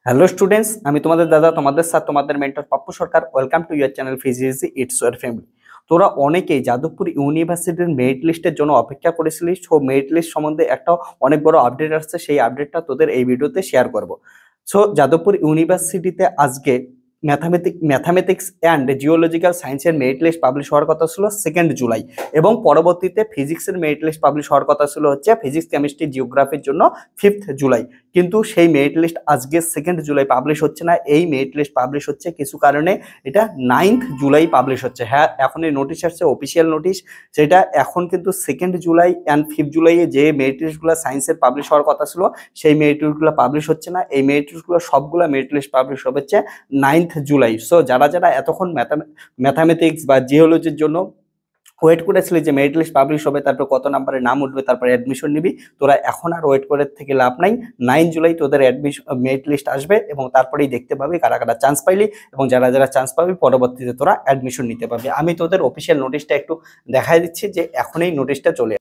Hello students, আমি তোমাদের দাদা, তোমাদের স্যার, তোমাদের mentor Pappu Sarkar. Welcome to year channel physics it's your family. তোরা অনেকেই যাদবপুর ইউনিভার্সিটির মেরিট লিস্টের জন্য অপেক্ষা করেছিলিস। সো মেরিট লিস্ট সম্বন্ধে একটা অনেক বড় আপডেট আসছে, সেই আপডেটটা তোদের এই ভিডিওতে শেয়ার করব। সো যাদবপুর ইউনিভার্সিটিতে আজকে ম্যাথামেটিক্স অ্যান্ড জিওলজিক্যাল সায়েন্সের মেরিট লিস্ট পাবলিশ হওয়ার কথা ছিল 2 জুলাই, এবং পরবর্তীতে ফিজিক্সের মেরিট লিস্ট পাবলিশ হওয়ার কথা ছিল হচ্ছে ফিজিক্স, কেমিস্ট্রি, জিওগ্রাফির জন্য 5 জুলাই। কিন্তু সেই মেরিট লিস্ট আজকে 2 জুলাই পাবলিশ হচ্ছে না। এই মেরিট লিস্ট পাবলিশ হচ্ছে কিছু কারণে এটা 9 জুলাই পাবলিশ হচ্ছে। হ্যাঁ, এখন এই নোটিশ আসছে, অফিসিয়াল নোটিশ, সেটা এখন কিন্তু 2 জুলাই অ্যান্ড 5 জুলাইয়ে যে মেরিট লিস্টগুলো সায়েন্সের পাবলিশ হওয়ার কথা ছিল সেই মেরিট লিস্টগুলো পাবলিশ হচ্ছে না। এই মেরিট লিস্টগুলো সবগুলো মেরিট লিস্ট পাবলিশ হচ্ছে 9 জুলাই। সো যারা যারা এতক্ষণ ম্যাথামেটিক্স বা জিওলজির জন্য ওয়েট করেছিলি যে মেরিট লিস্ট পাবলিশ হবে, তারপর কত নাম্বারে নাম উঠবে, তারপরে অ্যাডমিশন নিবি, তোরা এখন আর ওয়েট করে থেকে লাভ নাই। 9 জুলাই তোদের মেরিট লিস্ট আসবে এবং তারপরেই দেখতে পাবি কারা কারা চান্স পাইলি, এবং যারা যারা চান্স পাবি পরবর্তীতে তোরা অ্যাডমিশন নিতে পারবি। আমি তোদের অফিসিয়াল নোটিশটা একটু দেখাই দিচ্ছি যে এখনই নোটিশটা চলে।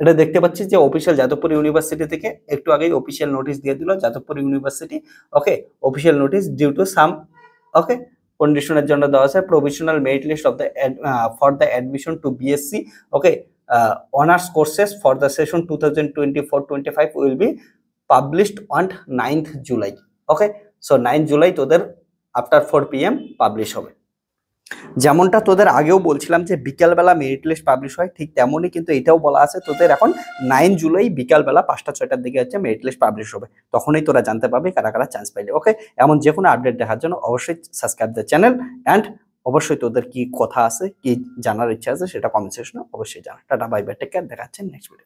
এটা দেখতে পাচ্ছি যে অফিসিয়াল যাদবপুর ইউনিভার্সিটি থেকে একটু আগেই অফিসিয়াল নোটিশ দিয়ে দিল Jadavpur University. Okay, official notice due to some okay কন্ডিশনের জন্য দেওয়া আছে। Provisional merit list of the for the admission to BSc okay honours courses for the session 2024-25 will be published on 9th July. Okay, so 9 July তোদের after 4 PM publish হবে। যেমনটা তোদের আগেও বলছিলাম যে বিকালবেলা মেরিট লিস্ট পাবলিশ হয়, ঠিক তেমনই কিন্তু এটাও বলা আছে তোদের এখন 9 জুলাই বিকালবেলা 5টা-6টার দিকে হচ্ছে মেরিট লিস্ট পাবলিশ হবে। তখনই তোরা জানতে পারবি কারা কারা চান্স পাইলে। ওকে, এমন যে কোনো আপডেট দেখার জন্য অবশ্যই সাবস্ক্রাইব দ্য চ্যানেল, অ্যান্ড অবশ্যই তোদের কি কথা আছে, কি জানার ইচ্ছা আছে সেটা কমেন্ট সেকশনে অবশ্যই জানা। Tata, bye bye, take care, দেখা হচ্ছে নেক্সট ভিডিও।